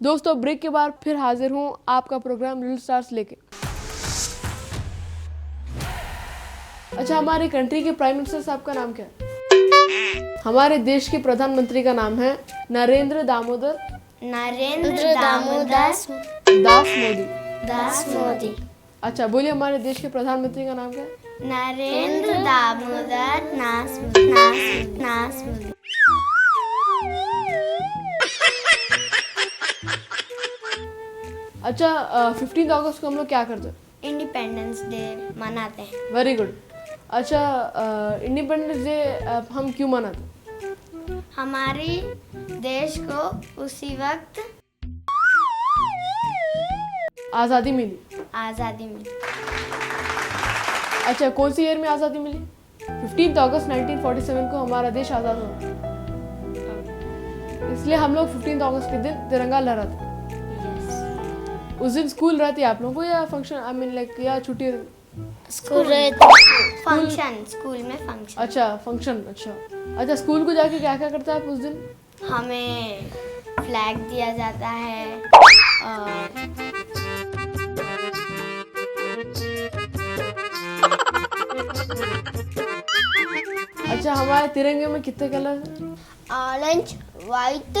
दोस्तों ब्रेक के बाद फिर हाजिर हूँ आपका प्रोग्राम लिटिल स्टार्स लेके। अच्छा, हमारे कंट्री के प्राइम मिनिस्टर साहब का नाम क्या है? हमारे देश के प्रधानमंत्री का नाम है नरेंद्र दामोदर दास मोदी। अच्छा बोलिए, हमारे देश के प्रधानमंत्री का नाम क्या है? नरेंद्र दामोदर नास मोदी। अच्छा, 15 अगस्त को हम लोग क्या करते हैं? इंडिपेंडेंस डे मनाते हैं। Very good. अच्छा, इंडिपेंडेंस डे हम क्यों मनाते हैं? हमारी देश को उसी वक्त आज़ादी मिली। अच्छा, कौन सी ईयर में आज़ादी मिली? 15 अगस्त 1947 को हमारा देश आज़ाद हुआ, इसलिए हम लोग 15 अगस्त के दिन तिरंगा लहराते हैं। उस दिन स्कूल रहती है आप लोगों को या फंक्शन, आई मीन लाइक, या छुट्टी? स्कूल में फंक्शन। अच्छा, फंक्शन। अच्छा, स्कूल को जाके क्या क्या करते हैं आप उस दिन? हमें फ्लैग दिया जाता है और अच्छा, हमारे तिरंगे में कितने कलर हैं? Orange, white,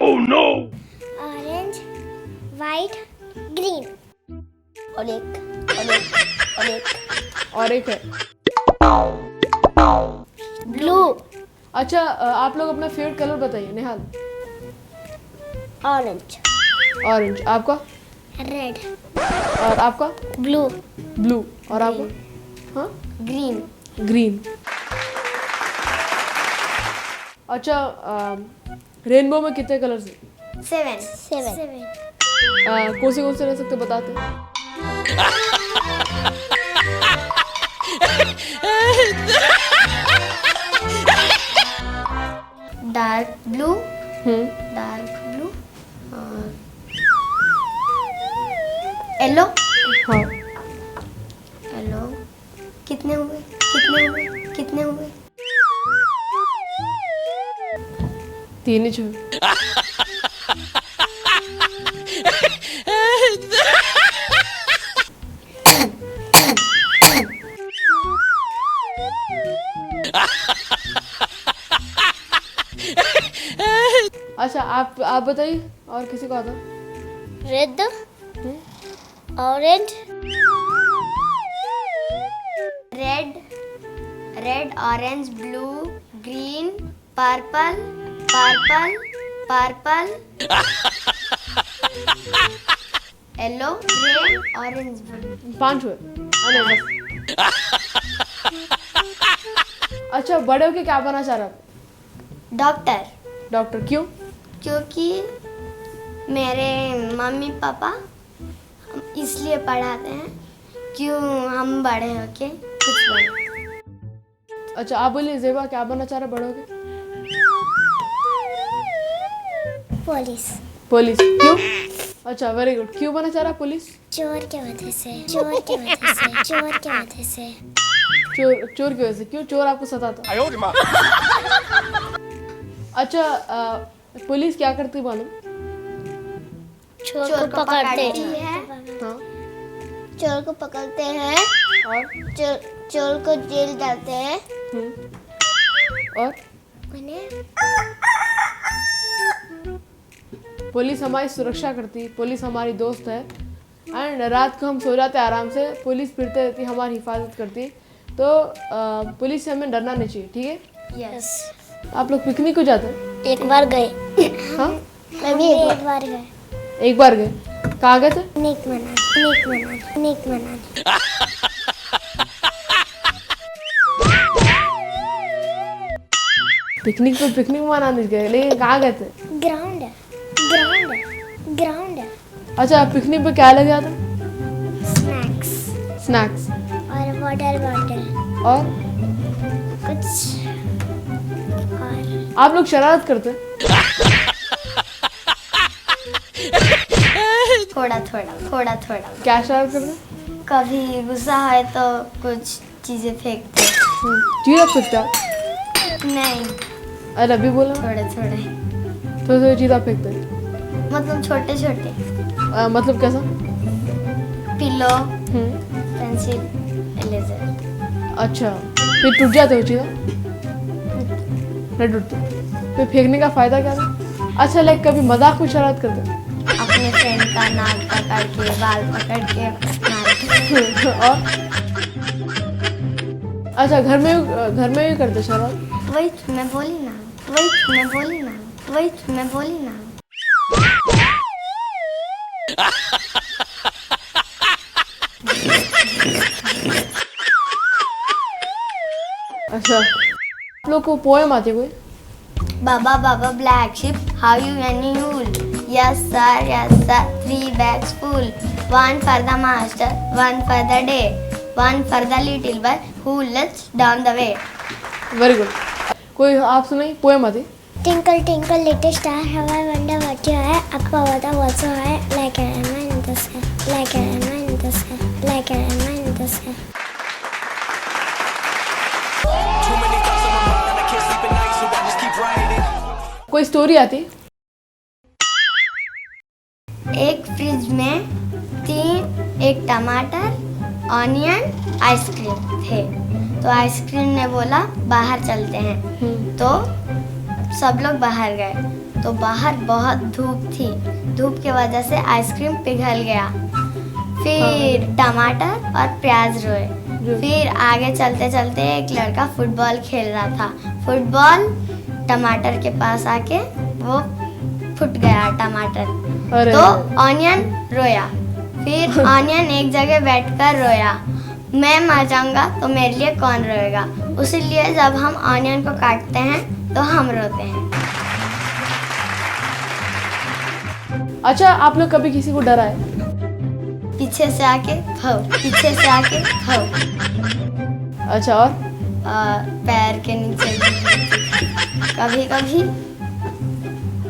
orange, white, green और एक है ब्लू। अच्छा, आप लोग अपना फेवरेट कलर बताइए। निहाल? ऑरेंज। आपका? रेड। और आपका? ब्लू। और आपका? हाँ, ग्रीन। अच्छा, रेनबो में कितने कलर्स हैं? 7। कौन से रह सकते बताते हैं? डार्क ब्लू और येलो। हाँ, येलो। कितने हुए? 3 ही छुए। अच्छा, आप बताइए, और किसी को आता? Red, orange, blue, green, purple, yellow, grey, orange, blue. 5 हुए? नहीं, बस। अच्छा, बड़े होके क्या बनना चाह रहे आप? डॉक्टर। क्यों? क्योंकि मेरे मम्मी पापा इसलिए पढ़ाते हैं क्यों हम बड़े होके कुछ बने। अच्छा, आप बोलिए ज़ेबा, क्या बनना चाह रहे बड़े होके? पुलिस। क्यों? अच्छा, वेरी गुड। क्यों बनना चाह रहा पुलिस? चोर की वजह से। चोर की वजह से? क्यों? चोर आपको सताता? अच्छा, पुलिस क्या करती मालूम? चोर को पकड़ते हैं। हाँ, चोर को पकड़ते हैं और चोर को जेल डालते हैं और पुलिस हमारी सुरक्षा करती, पुलिस हमारी दोस्त है। एंड रात को हम सो जाते आराम से, पुलिस फिरते रहती, हमारी हिफाजत करती। तो पुलिस से हमें डरना नहीं चाहिए, ठीक है? यस। आप लोग पिकनिक को जाते हैं? एक बार गए। हाँ, मैं भी एक बार गए। एक बार गए। कहाँ गए थे? पिकनिक मनाने। पिकनिक मनाने गए, लेकिन कहाँ गए थे? ग्राउंड है। अच्छा, पिकनिक पे क्या ले जाते? स्नैक्स और वाटर बॉटल और कुछ और। आप लोग शरारत करते? थोड़ा। क्या शरारत करते? कभी गुस्सा है तो कुछ चीजें फेंकते। चीज आप सकते हो? नहीं, अरे अभी बोला। थोड़े। थोड़े थोड़े चीज़ आप फेंकते हैं? मतलब छोटे छोटे, मतलब कैसा? पिलो, हम्म, पेंसिल, इरेजर। अच्छा, फिर टूट जाते हो चीज़ें? नहीं टूटते। फिर फेंकने का फ़ायदा क्या है? अच्छा, लाइक कभी मजाक में शरारत करते हैं? अपने फ्रेंड का नाक पकड़ के, बाल पकड़ के मारते। और अच्छा, घर में भी करते शरारत? वही मैं बोली ना, वही मैं बोली ना। अच्छा, आप लोग को पोएम आती है कोई? Baba Baba black sheep, how you any wool? Yes sir, 3 bags full. One for the master, one for the day, one for the little boy who lives down the way. Very good. कोई आप सुनाई poem आती? Twinkle, twinkle, little star, how I wonder what you are. Up over the world so high, like a diamond in the sky, like a diamond in the sky, like a diamond in the sky. कोई story आती? एक fridge में एक टमाटर, onion, ice cream थे। तो ice cream ने बोला बाहर चलते हैं। तो सब लोग बाहर गए। तो बाहर बहुत धूप थी, धूप की वजह से आइसक्रीम पिघल गया। फिर टमाटर और प्याज रोए। फिर आगे चलते चलते एक लड़का फुटबॉल खेल रहा था। फुटबॉल टमाटर के पास आके वो फुट गया टमाटर। अरे तो ऑनियन रोया। फिर ऑनियन एक जगह बैठकर रोया, मैं मर जाऊंगा तो मेरे लिए कौन रोएगा। उसीलिए जब हम ऑनियन को काटते हैं तो हम रोते हैं। अच्छा, आप लोग कभी किसी को डराए? पीछे से आके खाओ, पीछे से आके खाओ। अच्छा, और पैर के नीचे कभी कभी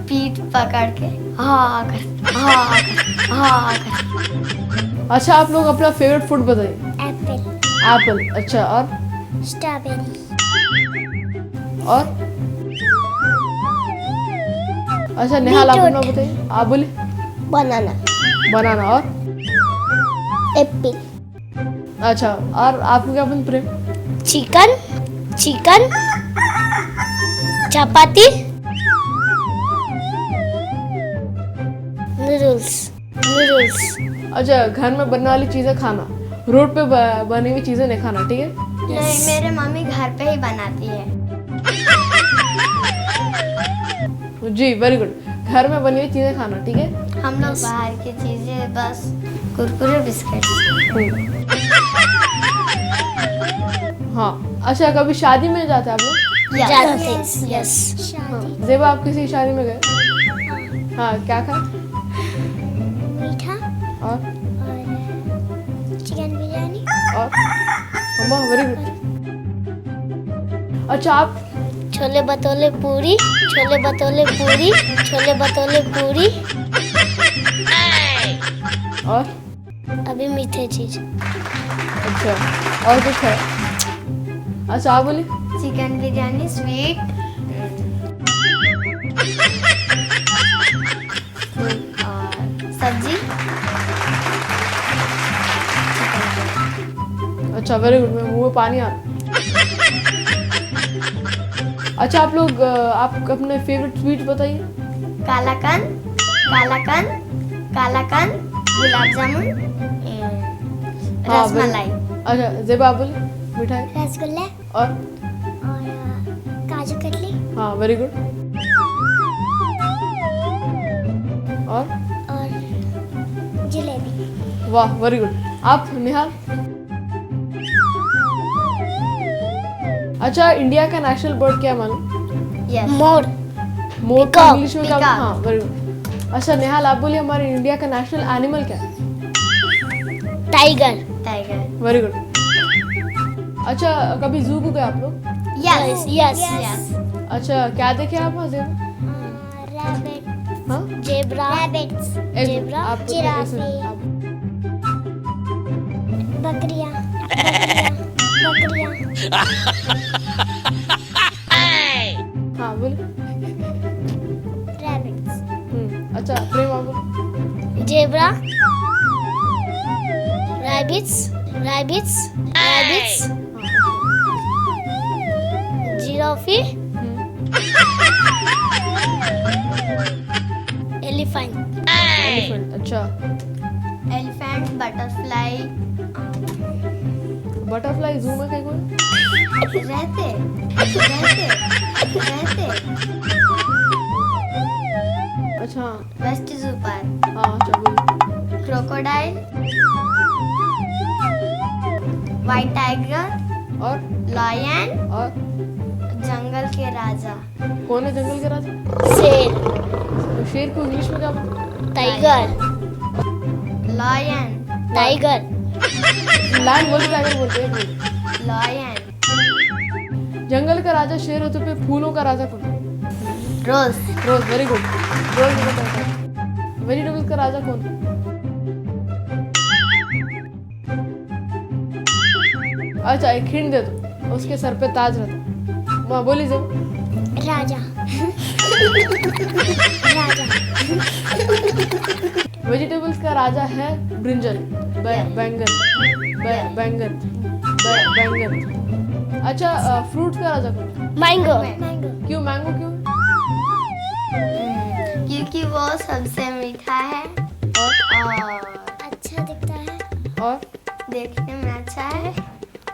पीठ पकड़ के हाँ कर। अच्छा, आप लोग अपना फेवरेट फूड बताइए। Apple, Apple. अच्छा, और strawberry, और अच्छा, निहाल आप अपना Beetroot. बताइए। आप बोले banana, बनाना। और apple, अच्छा, और आपको क्या पसंद प्रेम? chicken, chapati, noodles. अच्छा, घर में बनने वाली चीज़ें खाना, रोड पे बनी हुई चीज़ें नहीं खाना, ठीक है? नहीं, मेरे मम्मी घर पे ही बनाती है। जी, वेरी गुड। घर में बनी हुई चीज़ें खाना, ठीक है? हम लोग बाहर की चीजें बस कुरकुरे बिस्किट। हाँ। अच्छा, कभी शादी में जाते हैं आप लोग? यस। जेबा, आप किसी शादी में गए? हाँ, क्या खाए? मीठा और चिकन बिरयानी, और अम्मा, वेरी गुड। अच्छा, आप छोले भटूरे पूरी, और अभी मीठे चीज, अच्छा, और कुछ है? अच्छा, आप बोलिए। चिकन बिरयानी, स्वीट, और सब्जी। अच्छा, वेरी गुड। मुंह में पानी आ रहा। अच्छा, आप लोग आप अपने फेवरेट स्वीट बताइए। कालाकंद, गुलाब जामुन, हाँ, रसमलाई। अच्छा, जेबा, आप बोलिए। मिठाई रसगुल्ला और और काजू कतली हाँ, वेरी गुड। और जलेबी। वाह, वेरी गुड। आप निहाल? अच्छा, इंडिया का नेशनल बर्ड क्या है मालूम? यस। मोर, मोर को Peacock. इंग्लिश में क्या? Peacock. हाँ, वेरी गुड। अच्छा, निहाल, आप बोलिए हमारे इंडिया का नेशनल एनिमल क्या है? Tiger, very good. अच्छा, कभी जू को गए आप लोग? यस, अच्छा, क्या देखे आप वहाँ से? रैबिट, हाँ, जेब्रा, रैबिट्स, एक- जेब्रा, आप जिराफे, आप- बकरियां, हाँ, बोलिए। रैबिट, अच्छा प्रेम आप बोलो। Zebra, rabbits, rabbits, rabbits, जिराफी, elephant, elephant. अच्छा एलिफेंट, बटरफ्लाई बटरफ्लाई जू में कहीं कोई? रहते रहते रहते अच्छा वेस्ट जू पर। हाँ अच्छा बोलो। क्रोकोडाइल, व्हाइट टाइगर, और लायन, और जंगल के राजा। कौन है जंगल के राजा? शेर, तो शेर को इंग्लिश में क्या बोलते टाइगर, लायन, टाइगर, हैं? लायन बोलते टाइगर बोलते हैं बोल। लायन, जंगल का राजा शेर होते पे फूलों का राजा कौन? रोज, रोज। Very good. रोज मुझे पता था। वेजिटेबल्स का राजा कौन? अच्छा एक हिंट दे दो, उसके सर पे ताज रहता। माँ बोली जब। राजा, राजा, वेजिटेबल्स का राजा है ब्रिंजल, बैंगन, बैंगन, बैंगन। अच्छा फ्रूट का राजा कौन? मैंगो, क्यों मैंगो क्यों? क्योंकि वो सबसे मीठा है और अच्छा दिखता है, और देखने में अच्छा है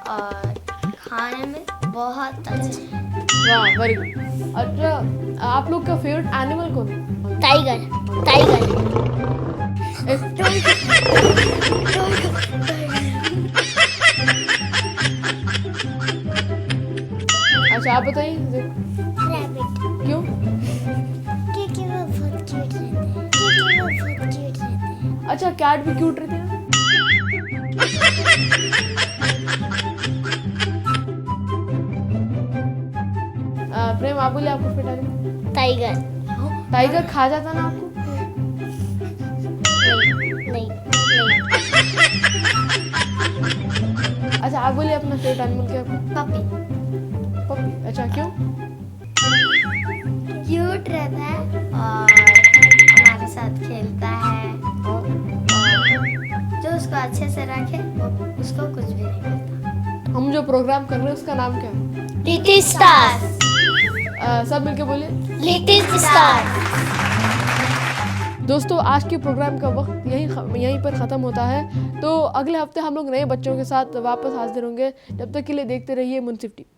और खाने में बहुत अच्छा है। वाह वेरी गुड। अच्छा आप लोग का फेवरेट एनिमल कौन है? टाइगर, टाइगर, अच्छा आप बताइए रैबिट, क्यों? क्योंकि वो बहुत क्यूट रहते हैं, क्योंकि वो बहुत क्यूट रहते हैं। अच्छा कैट भी क्यूट रहती है। प्रेम आप बोलिए आपको फेवरेट एनिमल? टाइगर, टाइगर खा जाता ना आपको? नहीं, अच्छा आप बोलिए अपना फेवरेट एनिमल क्या है? Puppy puppy. अच्छा क्यों? क्यूट रहता है और हमारे साथ खेलता है और और जो उसको अच्छे से रखे वो उसको कुछ भी नहीं करता। हम जो प्रोग्राम कर रहे हैं उसका नाम क्या है? लिटिल स्टार, सब मिलके बोलिए। Little star. दोस्तों आज के प्रोग्राम का वक्त यहीं पर ख़त्म होता है। तो अगले हफ्ते हम लोग नए बच्चों के साथ वापस हाजिर होंगे। जब तक के लिए देखते रहिए मुंसिफ टीवी।